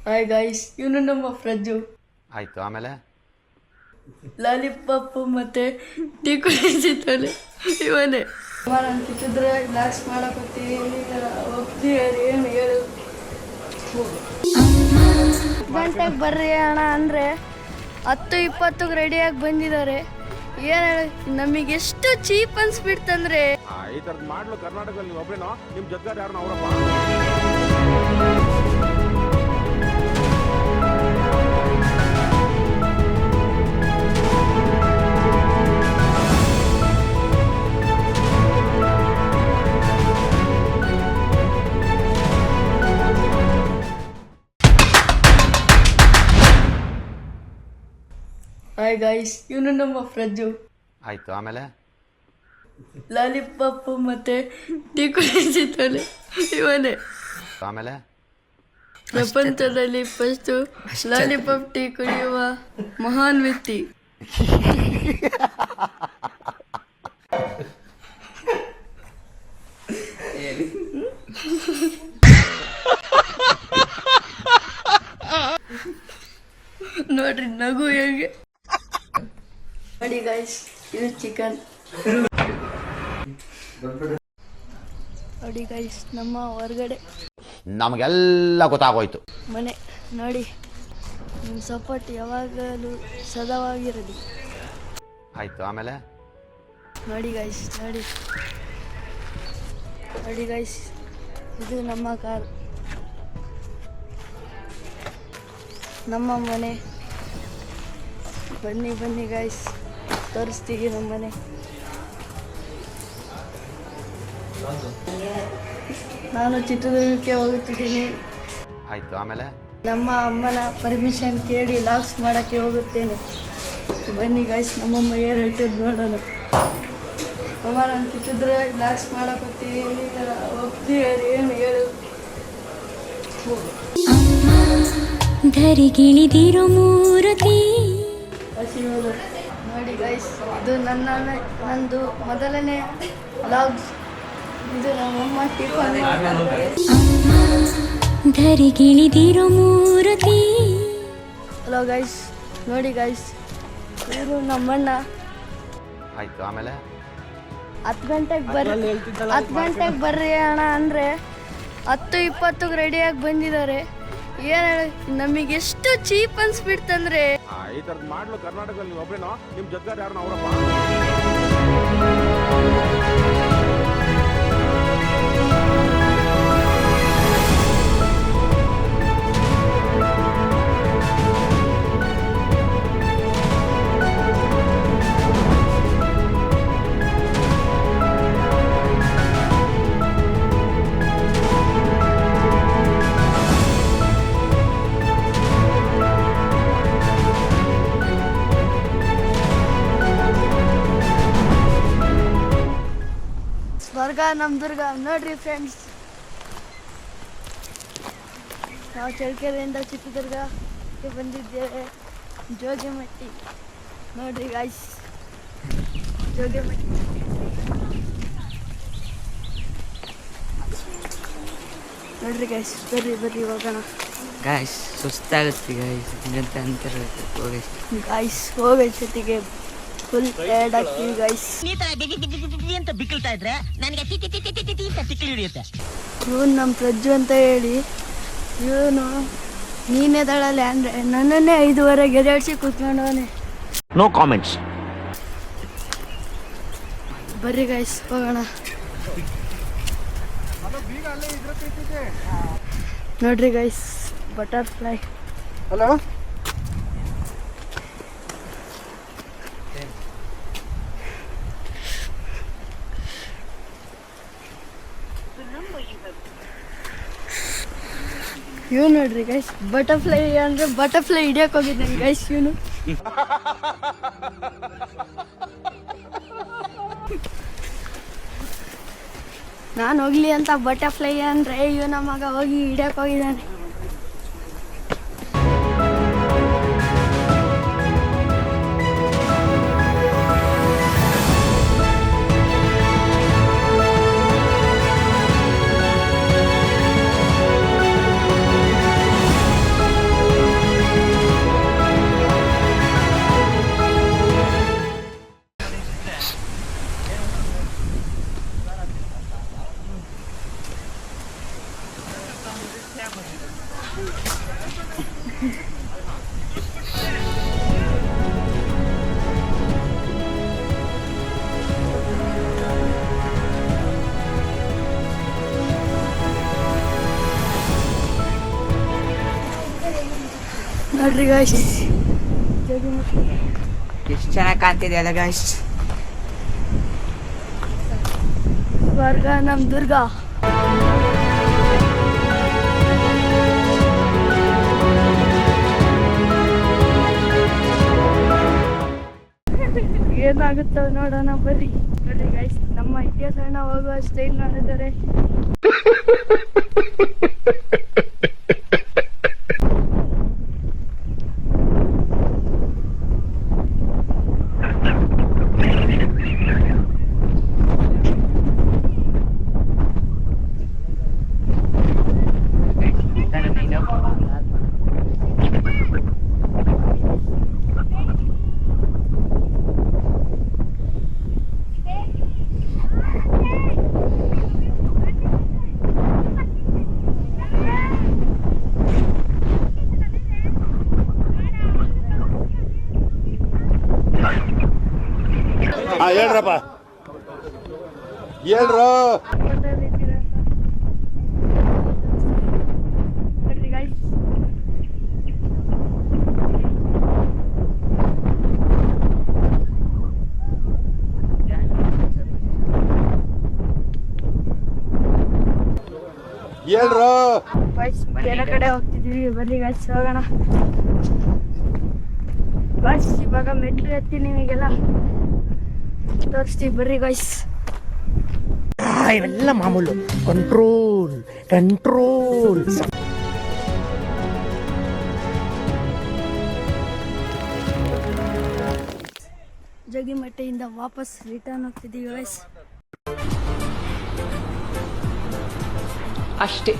Hi guys, ಇವನು ನಮ್ಮ ಫ್ರಜ್ಜು. ಆಯಿತು, ಆಮೇಲೆ ಲಾಲಿಪಾಪ್ ಮತ್ತೆ ಟೀ ಕುಡಿಸಿದ್ದಾನೆ ಇವನೇ. ನಾನು ಕಿತ್ತಿದ್ರೆ ಲಾಸ್ಟ್ ಮಾಡಕೊತ್ತೀವಿ, ಹೋಗ್ತೀವಿ ಏನು ಹೇಳು. ಗಂಟೆಗೆ ಬರ್ರಿ ಅಣ್ಣ ಅಂದರೆ 10:20ಕ್ಕೆ ರೆಡಿಯಾಗಿ ಬಂದಿದ್ದಾರೆ. ಏನು ಹೇಳಿ, ನಮಗೆ ಎಷ್ಟು ಚೀಪ್ ಅನ್ಸ್ಬಿಡ್ತಂದ್ರೆ ಈ ಥರದ್ದು ಮಾಡ್ಲು ಕರ್ನಾಟಕದಲ್ಲಿ ನೀವು ಒಬ್ಬರೇನೋ, ನಿಮ್ಮ ಜೊತೆಗಾರ ಯಾರನ್ನ ಅವರಪ್ಪ. ಹಾಯ್ ಗಾಯ್ಸ್, ಇವನು ನಮ್ಮ ಫ್ರಜ್ಜು. ಆಯಿತು, ಆಮೇಲೆ ಲಾಲಿಪಾಪ್ ಮತ್ತೆ ಟೀ ಕುಡಿಸಿದ್ದಾನೆ ಇವನೇ. ಆಮೇಲೆ ಪ್ರಪಂಚದಲ್ಲಿ ಫಸ್ಟು ಲಾಲಿಪಾಪ್ ಟೀ ಕುಡಿಯುವ ಮಹಾನ್ ವ್ಯಕ್ತಿ. ನೋಡ್ರಿ ನಗು ಹೇಗೆ. ನೋಡಿ ಗಾಯ್ಸ್, ಇದು ಚಿಕನ್. ನೋಡಿ ಗೈಸ್, ನಮ್ಮ ಹೊರಗಡೆ ನಮಗೆಲ್ಲ ಗೊತ್ತಾಗೋಯ್ತು. ಮನೆ ನೋಡಿ, ನಿಮ್ಮ ಸಪೋರ್ಟ್ ಯಾವಾಗಲೂ ಸದವಾಗಿರಲಿ. ಆಯಿತು, ಆಮೇಲೆ ನೋಡಿ ಗೈಸ್, ನೋಡಿ ನೋಡಿ ಗೈಸ್, ಇದು ನಮ್ಮ ಕಾರ್, ನಮ್ಮ ಮನೆ. ಬನ್ನಿ ಬನ್ನಿ ಗೈಸ್, ತೋರಿಸ್ತೀವಿ ನಮ್ಮ ಮನೆ. ನಾನು ಚಿತ್ರದುರ್ಗಕ್ಕೆ ಹೋಗುತ್ತಿದ್ದೀನಿ. ಆಯಿತು, ಆಮೇಲೆ ನಮ್ಮ ಅಮ್ಮನ ಪರ್ಮಿಷನ್ ಕೇಳಿ ಲಾಗ್ಸ್ ಮಾಡೋಕ್ಕೆ ಹೋಗುತ್ತೇನೆ. ಬನ್ನಿ ಗೈಸ್, ನಮ್ಮಮ್ಮ ಏನು ಹೇಳ್ತಿದ್ದು ನೋಡೋಣ. ಅಮ್ಮ, ನಾನು ಚಿತ್ರದುರ್ಗ ಲಾಗ್ಸ್ ಮಾಡೋಕ್ಕೋಗ್ತೀವಿ, ಹೋಗ್ತೀವಿ ಏನು ಹೇಳು. ಧರಿಗಿಳಿದಿರೋ ಮೂರತಿ ಹಸಿರು. ನೋಡಿ ಗೈಸ್, ಇದು ನಂದು ಮೊದಲನೇ ಲಾಗ್ಸ್. ಇದು ನಮ್ಮಮ್ಮ ಟಿಫನ್. ಧರಿಗಿಳಿದಿರೋ ಮೂರತಿ. ಹಲೋ ಗೈಸ್, ನೋಡಿ ಗೈಸ್, ಇವರು ನಮ್ಮಣ್ಣ. ಆಯಿತು, ಆಮೇಲೆ 10 ಗಂಟೆಗೆ ಬರ್ರಿ ಅಣ್ಣ ಅಂದರೆ 10:20ಕ್ಕೆ ರೆಡಿಯಾಗಿ ಬಂದಿದ್ದಾರೆ. ಏನು ಹೇಳಿ, ನಮಗೆ ಎಷ್ಟು ಚೀಪ್ ಅನ್ಸ್ಬಿಡ್ತಂದ್ರೆ ಈ ಥರದ್ದು ಮಾಡ್ಲು ಕರ್ನಾಟಕದಲ್ಲಿ ನೀವು ಒಬ್ಬರೇನೋ, ನಿಮ್ಮ ಜೊತೆಗಾರ ಯಾರನ್ನ ಅವರಪ್ಪ. ಸ್ವರ್ಗ ನಮ್ಮ ದುರ್ಗ. ನೋಡ್ರಿ ಫ್ರೆಂಡ್ಸ್, ನಾವು ಚಳ್ಳಕೆರೆಯಿಂದ ಚಿತ್ರದುರ್ಗಕ್ಕೆ ಬಂದಿದ್ದೇವೆ. ಜೋಗಿಮಟ್ಟಿ ನೋಡ್ರಿ ಗಾಯ್ಸ್, ಜೋಗಿಮಟ್ಟಿ. ನೋಡ್ರಿ ಗಾಯ್ಸ್, ಬರ್ರಿ ಹೋಗೋಣ. ಗಾಯ್ಸ್ ಸುಸ್ತಾಗುತ್ತೆ ಗಾಯ್ಸ್, ಅಂತ ಅಂತಾರೆ ಗಾಯ್ಸ್ ಹೋಗೋಷ್ಟೊತ್ತಿಗೆ ಫುಲ್ ಟೈರ್ಡ್ ಆಗ್ತೀವಿ ಗಾಯ್ಸ್. ಅಂತ ಬಿಕ್ಕಳ್ತಾ ಇದ್ರೆ ನನಗೆ ತಿಕ್ಕಿ ಹಿಡಿಯುತ್ತೆ. ಇವನು ನಮ್ಮ ಪ್ರಜ್ಜು ಅಂತ ಹೇಳಿ, ಇವನು ನೀನೇ ದಳಲೆ ಅಂದರೆ ನನ್ನನ್ನೇ 5:15 ಗೆದಾಡ್ಸಿ ಕೂತ್ಕೊಂಡವನೆ. No comments. ಬರ್ರಿ ಗೈಸ್, ಹೋಗೋಣ. ನೋಡ್ರಿ ಗೈಸ್, ಬಟರ್ಫ್ಲೈ. ಹಲೋ, ಇವ್ ನೋಡ್ರಿ ಗೈಸ್, ಬಟರ್ಫ್ಲೈ ಅಂದ್ರೆ ಬಟರ್ಫ್ಲೈ ಹಿಡಿಯಕ್ಕೆ ಹೋಗಿದ್ದಾನೆ ಗೈಸ್ ಇವನು. ನಾನು ಹೋಗ್ಲಿ ಅಂತ ಬಟರ್ಫ್ಲೈ ಅಂದ್ರೆ ಇವನ ಮಗ ಹೋಗಿ ಹಿಡಿಯಕ್ಕೆ ಹೋಗಿದ್ದಾನೆ. ನೋಡ್ರಿ ಗಾಯ್ಸ್, ಎಷ್ಟು ಚೆನ್ನಾಗಿ ಕಾಣ್ತಿದೆ ಅಲ್ಲ ಗಾಯ್ಸ್. ಸ್ವರ್ಗ ನಮ್ ದುರ್ಗ. ಏನಾಗುತ್ತೋ ನೋಡೋಣ ಬರ್ರಿ. ಬರ್ರಿ ಗೈಸ್, ನಮ್ಮ ಇತಿಹಾಸ ಹೋಗುವ ಸ್ಟೈಲ್ ಮಾಡಿದ್ದಾರೆ. ಹೇಳ್ರಪ್ಪ ಹೇಳ್ರು. ಬರ್ರಿ ಗೈಸ್, ಹೇಳ್ರು. ಬೇರೆ ಕಡೆ ಹೋಗ್ತಿದ್ವಿ. ಬರ್ರಿ ಗೈಸ್ ಹೋಗೋಣ. ಗೈಸ್ ಇವಾಗ ಮೆಟ್ಲು ಎತ್ತಿ ನಿಮಗೆಲ್ಲ ತೋರಿಸ್ತೀವಿ. ಬರ್ರಿ ಗೈಸ್. ಇವೆಲ್ಲ ಮಾಮೂಲು. Control control. ಜಗಿಮಟ್ಟೆಯಿಂದ ವಾಪಸ್ ರಿಟರ್ನ್ ಹೋಗ್ತಿದ್ದೀವಿ ಗೈಸ್. ಅಷ್ಟೇ.